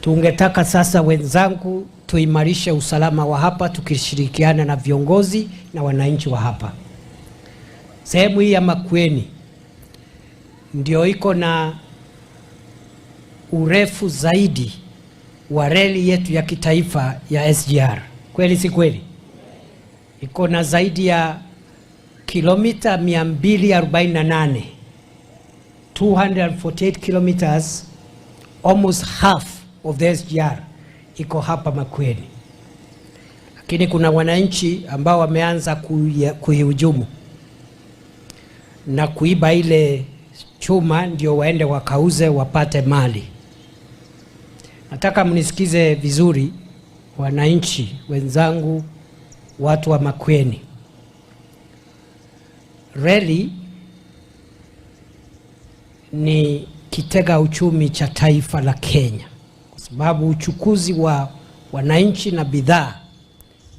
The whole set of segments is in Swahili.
Tungetaka sasa wenzangu tuimarishe usalama wa hapa tukishirikiana na viongozi na wananchi wa hapa. Sehemu hii ya Makueni ndio iko na urefu zaidi wa reli yetu ya kitaifa ya SGR. Kweli si kweli? Iko na zaidi ya kilomita 248, 248 kilometers, almost half of the SGR iko hapa Makueni. Lakini kuna wananchi ambao wameanza kuihujumu na kuiba ile chuma ndio waende wakauze wapate mali. Nataka mnisikize vizuri wananchi wenzangu, watu wa Makueni. Reli ni kitega uchumi cha taifa la Kenya, kwa sababu uchukuzi wa wananchi na bidhaa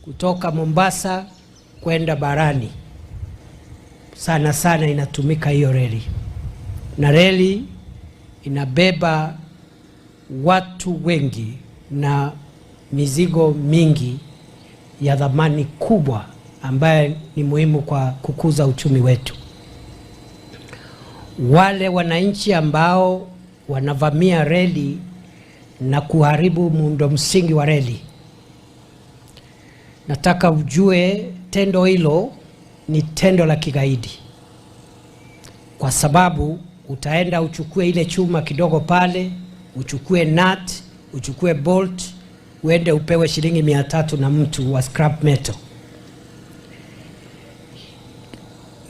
kutoka Mombasa kwenda barani sana sana inatumika hiyo reli. Na reli inabeba watu wengi na mizigo mingi ya dhamani kubwa ambaye ni muhimu kwa kukuza uchumi wetu. Wale wananchi ambao wanavamia reli na kuharibu muundo msingi wa reli, nataka ujue tendo hilo ni tendo la kigaidi, kwa sababu utaenda uchukue ile chuma kidogo pale, uchukue nut, uchukue bolt, uende upewe shilingi 300 na mtu wa scrap metal.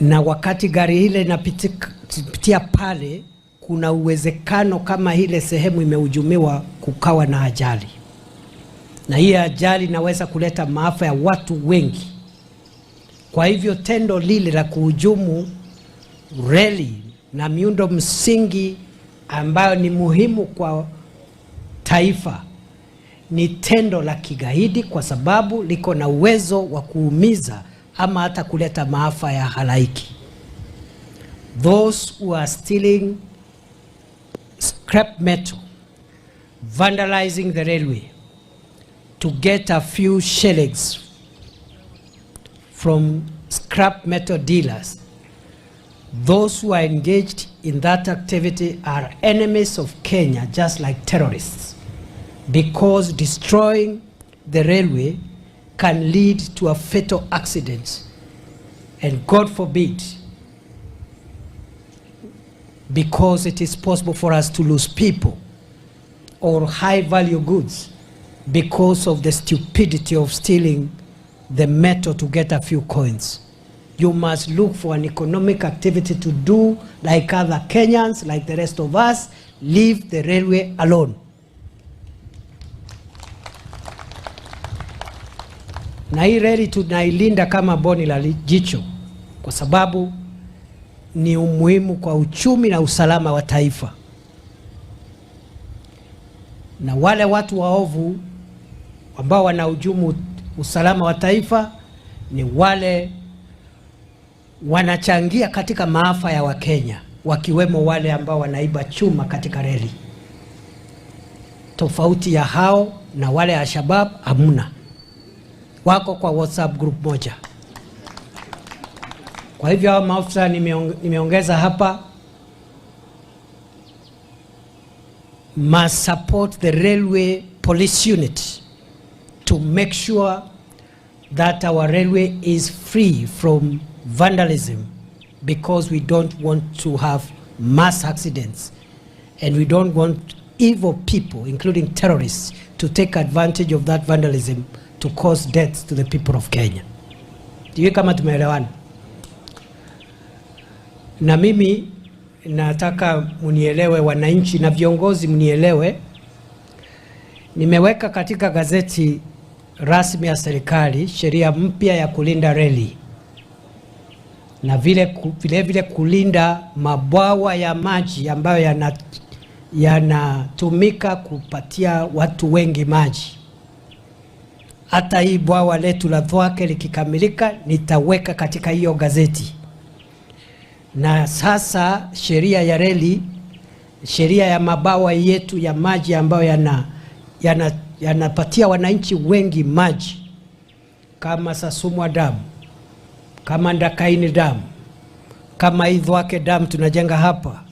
Na wakati gari ile inapitia pale, kuna uwezekano kama ile sehemu imehujumiwa kukawa na ajali. Na hii ajali inaweza kuleta maafa ya watu wengi. Kwa hivyo tendo lile la kuhujumu reli na miundo msingi ambayo ni muhimu kwa taifa ni tendo la kigaidi, kwa sababu liko na uwezo wa kuumiza ama hata kuleta maafa ya halaiki. Those who are stealing scrap metal, vandalizing the railway to get a few shillings from scrap metal dealers, those who are engaged in that activity are enemies of Kenya, just like terrorists, because destroying the railway can lead to a fatal accident, and God forbid, because it is possible for us to lose people or high value goods because of the stupidity of stealing the metal to get a few coins. You must look for an economic activity to do like other Kenyans, like the rest of us. Leave the railway alone. Na hii reli tunailinda kama boni la jicho, kwa sababu ni umuhimu kwa uchumi na usalama wa taifa. Na wale watu waovu ambao wanahujumu usalama wa taifa ni wale wanachangia katika maafa ya Wakenya, wakiwemo wale ambao wanaiba chuma katika reli. Tofauti ya hao na wale ya Shabab hamuna. Wako kwa WhatsApp group moja. Kwa hivyo hao maafisa nimeongeza hapa must support the railway police unit to make sure that our railway is free from vandalism, because we don't want to have mass accidents and we don't want evil people, including terrorists, to take advantage of that vandalism to cause deaths to the people of Kenya. Ndiyo kama tumeelewana. Na mimi nataka munielewe wananchi na viongozi mnielewe. Nimeweka katika gazeti rasmi ya serikali sheria mpya ya kulinda reli na vile kulinda mabwawa ya maji ambayo yanatumika kupatia watu wengi maji. Hata hii bwawa letu la Thwake likikamilika nitaweka katika hiyo gazeti. Na sasa sheria ya reli, sheria ya mabawa yetu ya maji ambayo yanapatia wananchi wengi maji kama Sasumwa Dam, kama Ndakaini Dam, kama Ithwake Dam tunajenga hapa.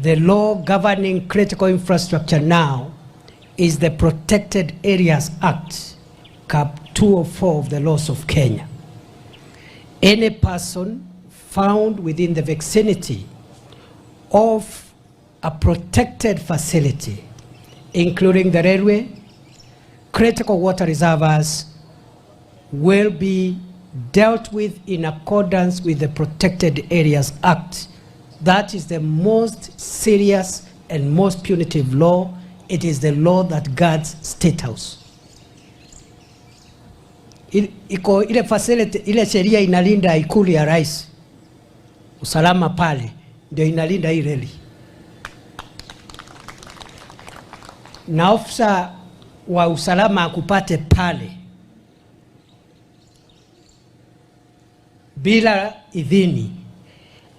The law governing critical infrastructure now is the Protected Areas Act, Cap 204 of the laws of Kenya. Any person found within the vicinity of a protected facility, including the railway, critical water reservoirs, will be dealt with in accordance with the Protected Areas Act. That is the most serious and most punitive law. It is the law that guards State House. Iko ile facility, ile sheria inalinda ikulu ya rais. Usalama pale ndio inalinda hii reli. Na ofisa wa usalama akupate pale bila idhini,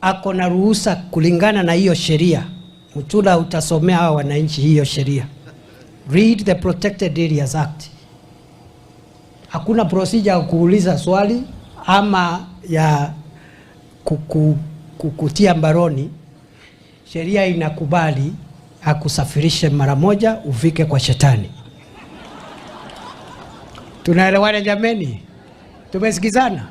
ako na ruhusa kulingana na hiyo sheria. Mtula utasomea hawa wananchi hiyo sheria. Read the Protected Areas Act. Hakuna procedure kuuliza swali ama ya kukutia mbaroni. Sheria inakubali akusafirishe mara moja ufike kwa shetani. Tunaelewana jameni? Tumesikizana?